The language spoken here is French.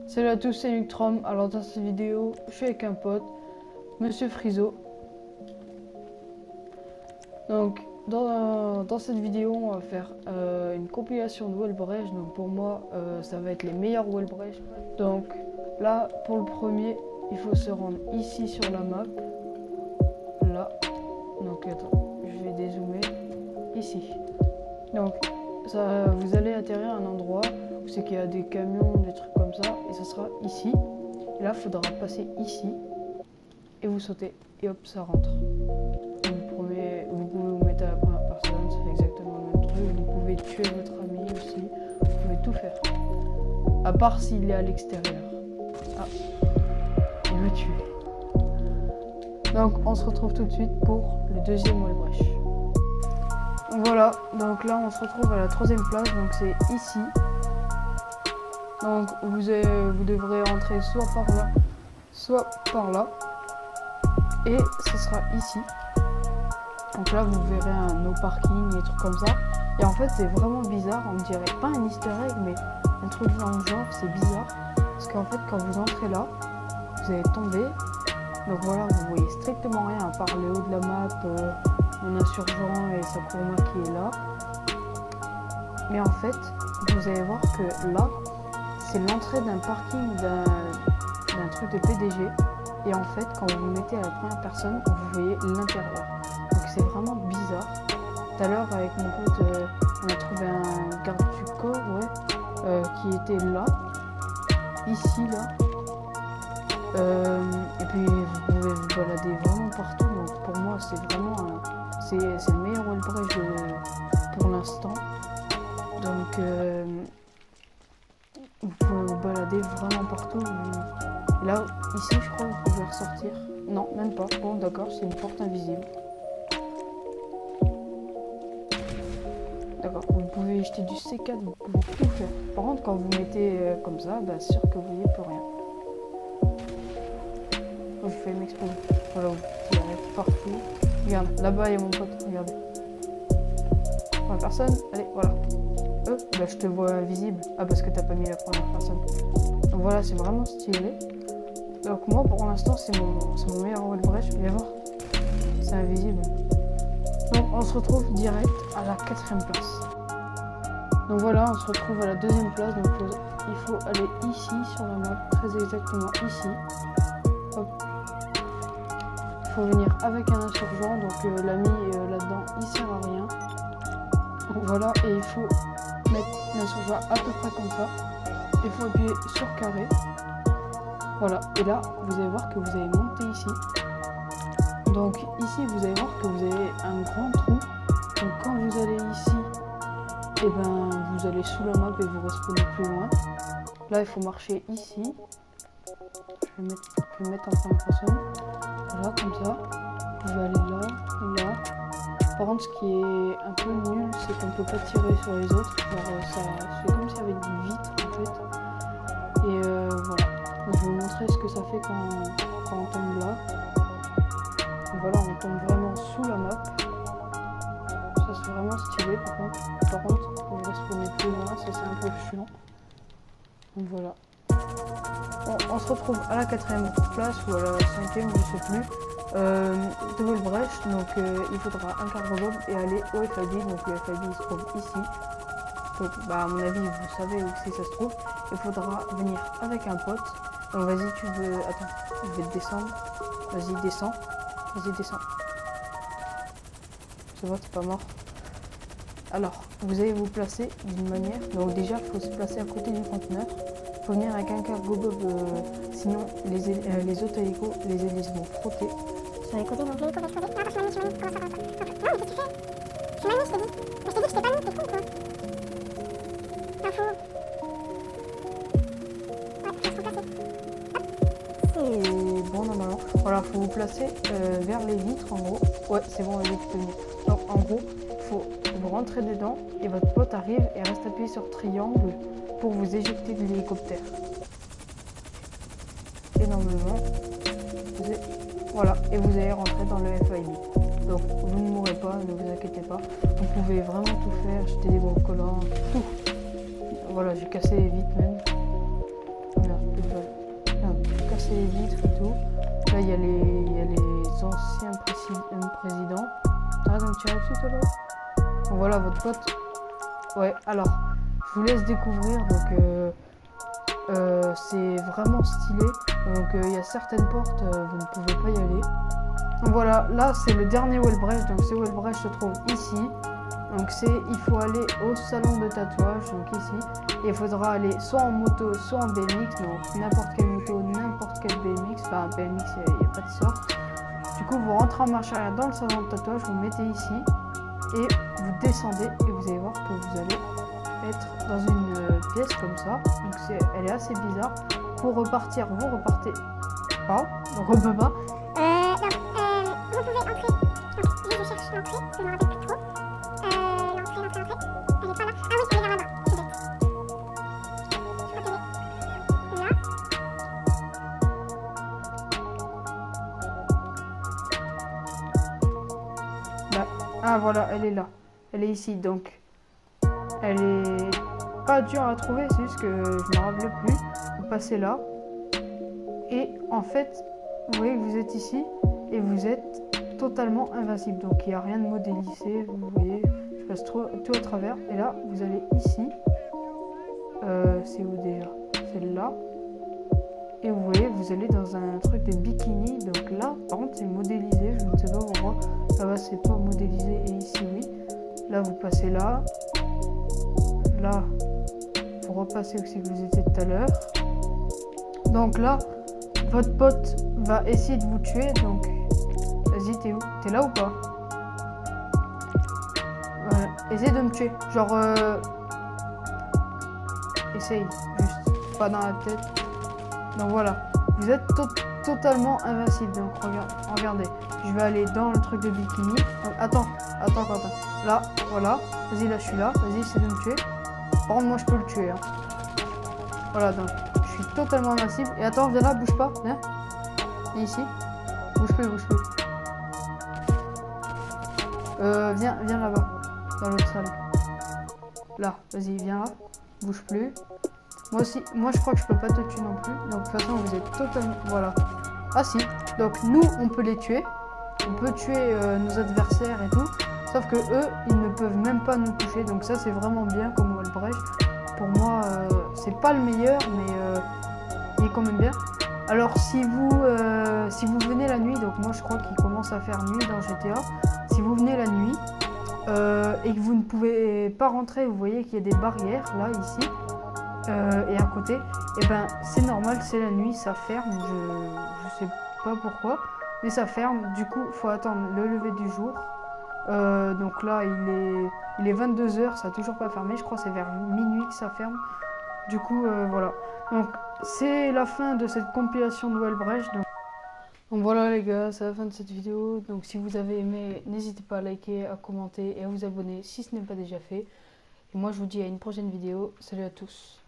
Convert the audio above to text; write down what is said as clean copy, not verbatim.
Salut à tous, c'est Luctrom. Alors dans cette vidéo, je suis avec un pote, Monsieur Friso. Donc dans cette vidéo, on va faire une compilation de Wellbrecht. Donc pour moi, ça va être les meilleurs Wellbrecht. Donc là, pour le premier, il faut se rendre ici sur la map. Là. Donc attends, je vais dézoomer. Ici. Donc ça, vous allez atterrir à un endroit où c'est qu'il y a des camions, des trucs comme ça, et ça sera ici. Et là, il faudra passer ici et vous sautez et hop, ça rentre. Vous pouvez vous mettre à la première personne, ça fait exactement le même truc. Vous pouvez tuer votre ami aussi, vous pouvez tout faire. À part s'il est à l'extérieur. Ah, il me tue. Donc on se retrouve tout de suite pour le deuxième Wellbrecht. Voilà, donc là on se retrouve à la troisième place, donc c'est ici. Donc vous devrez entrer soit par là, soit par là. Et ce sera ici. Donc là vous verrez un no parking et des trucs comme ça. Et en fait c'est vraiment bizarre, on dirait pas un easter egg mais un truc dans le genre, c'est bizarre. Parce qu'en fait quand vous entrez là, vous allez tomber. Donc voilà, vous voyez strictement rien à part le haut de la map, mon insurgent et Sakurama qui est là. Mais en fait, vous allez voir que là, c'est l'entrée d'un parking d'un truc de PDG. Et en fait, quand vous vous mettez à la première personne, vous voyez l'intérieur. Donc c'est vraiment bizarre. Tout à l'heure, avec mon pote, on a trouvé un garde du corps, qui était là, ici, là. Et puis vous pouvez vous balader vraiment partout. Donc pour moi, c'est vraiment c'est le meilleur Wellbrecht pour l'instant. Donc vous pouvez vous balader vraiment partout. Là, ici, je crois que vous pouvez ressortir. Non, même pas. Bon, d'accord, c'est une porte invisible. D'accord, vous pouvez jeter du C4, vous pouvez tout faire. Par contre, quand vous mettez comme ça, bah, sûr que vous voyez plus rien. Je fais m'exploser. Voilà, vous tirez partout. Regarde, là-bas, il y a mon pote. Regardez. Première personne, allez, voilà. Là, je te vois invisible. Ah, parce que t'as pas mis la première personne. Donc voilà, c'est vraiment stylé. Donc moi, pour l'instant, c'est mon meilleur Wellbrecht. Vous allez voir, c'est invisible. Donc on se retrouve direct à la 4e place. Donc voilà, on se retrouve à la 2e place. Donc il faut aller ici sur la map, très exactement ici. Hop. Il faut venir avec un insurgent. Donc l'ami là-dedans, il sert à rien. Donc voilà, et il faut mettre l'insurgent à peu près comme ça. Il faut appuyer sur carré. Voilà, et là, vous allez voir que vous allez monter ici. Donc ici, vous allez voir que vous avez un grand trou. Donc quand vous allez ici, et ben vous allez sous la map et vous respawnez plus loin. Là, il faut marcher ici. Je vais le mettre en première personne. Voilà, comme ça. Vous allez là, là. Par contre, ce qui est un peu nul, c'est qu'on ne peut pas tirer sur les autres. Genre, ça fait comme s'il y avait une vitre en fait. Et voilà. Donc, je vais vous montrer ce que ça fait quand on tombe là. Donc, voilà, on tombe vraiment sous la map. Ça, c'est vraiment stylé. Par contre, vous respawnez plus loin, ça c'est un peu chiant. Donc voilà. On se retrouve à la 4e place ou à la 5e, je sais plus. De Wellbrecht, donc il faudra un cargo bomb et aller au FIB. Donc le FIB il se trouve ici. Donc bah à mon avis vous savez où c'est, ça se trouve. Il faudra venir avec un pote. Donc vas-y, tu veux. Attends, je vais te descendre. Vas-y, descends. Vas-y, descends. C'est bon, t'es pas mort. Alors, vous allez vous placer d'une manière. Donc déjà, il faut se placer à côté du conteneur. Il faut venir avec un cargo bob, sinon les autres hélicos, les hélices vont frotter. Sur les côtés, donc l'hélico va exploser. Ah, parce que m'a mis sur l'île, comment ça va? Non, mais qu'est-ce que tu fais? Tu m'as mis, je t'ai dit. Mais je t'ai dit que je t'ai pas mis, t'es con quoi. Info. Ouais, faut se replacer. Et bon, normalement. Voilà, faut vous placer vers les vitres en gros. Ouais, c'est bon, les vitres venir. Donc en gros, faut vous rentrer dedans et votre pote arrive et reste appuyé sur triangle pour vous éjecter de l'hélicoptère. Et normalement, voilà, et vous allez rentrer dans le FIB. Donc vous ne mourrez pas, ne vous inquiétez pas. Vous pouvez vraiment tout faire, jeter des gros collants, tout. Voilà, j'ai cassé les vitres même. Voilà, casser les vitres et tout. Là, il y a les anciens présidents. T'arrêtes de me tirer dessus, toi, là? Donc voilà, votre pote. Ouais, alors, je vous laisse découvrir. Donc, c'est vraiment stylé. Donc, il y a certaines portes, vous ne pouvez pas y aller. Donc voilà, là, c'est le dernier Wellbrecht. Donc, ce Wellbrecht se trouve ici. Donc, il faut aller au salon de tatouage, donc ici. Et il faudra aller soit en moto, soit en BMX. Donc, n'importe quelle moto, n'importe quel BMX. Enfin, BMX, il n'y a pas de sorte. Du coup, vous rentrez en marche arrière dans le salon de tatouage, vous mettez ici. Et vous descendez et vous allez voir que vous allez être dans une pièce comme ça. Donc, elle est assez bizarre. Pour repartir, vous repartez pas. Donc, on peut pas. Vous pouvez entrer. Donc, je cherche l'entrée, je ne me rappelle plus trop. L'entrée. Elle est pas là. Ah oui, elle est là-bas. Je suis bête. Je crois qu'elle est là. Bah, ah voilà, elle est là. Elle est ici. Donc, elle est pas dure à trouver. C'est juste que je me rappelle plus. Vous passez là. Et en fait, vous voyez que vous êtes ici. Et vous êtes totalement invincible. Donc, il n'y a rien de modélisé. Vous voyez, je passe tout à travers. Et là, vous allez ici. C'est où déjà? C'est là. Et vous voyez, vous allez dans un truc de bikini. Donc là, par contre, c'est modélisé. Je ne sais pas pourquoi. Là-bas, c'est pas modélisé. Et ici, oui. Là, vous passez là. Là, vous repassez aussi que vous étiez tout à l'heure. Donc là, votre pote va essayer de vous tuer. Donc, vas-y, t'es où? T'es là ou pas? Voilà. Essaye de me tuer. Genre, essaye. Juste pas dans la tête. Donc voilà. Vous êtes totalement invincible. Donc regardez. Je vais aller dans le truc de bikini. Donc, attends. Là, voilà. Vas-y, là, je suis là. Vas-y, essaie de me tuer. Par contre, moi, je peux le tuer. Hein. Voilà, donc, je suis totalement invincible. Et attends, viens là, bouge pas. Viens. Viens ici. Bouge plus. Viens là-bas. Dans l'autre salle. Là, vas-y, viens là. Bouge plus. Moi aussi, je crois que je peux pas te tuer non plus. Donc, de toute façon, vous êtes totalement... Voilà. Ah si. Donc, nous, on peut les tuer. On peut tuer nos adversaires et tout. Sauf que eux, ils ne peuvent même pas nous toucher. Donc ça, c'est vraiment bien comme Wellbrecht. Pour moi, c'est pas le meilleur, mais il est quand même bien. Alors, si vous venez la nuit, donc moi, je crois qu'il commence à faire nuit dans GTA. Si vous venez la nuit et que vous ne pouvez pas rentrer, vous voyez qu'il y a des barrières, là, ici. Et à côté, et ben c'est normal, c'est la nuit, ça ferme, je sais pas pourquoi, mais ça ferme, du coup faut attendre le lever du jour. Donc là il est 22h, ça a toujours pas fermé, je crois que c'est vers minuit que ça ferme. Du coup voilà, donc c'est la fin de cette compilation de Wellbrecht. Donc voilà les gars, c'est la fin de cette vidéo. Donc si vous avez aimé, n'hésitez pas à liker, à commenter et à vous abonner si ce n'est pas déjà fait. Et moi je vous dis à une prochaine vidéo, salut à tous.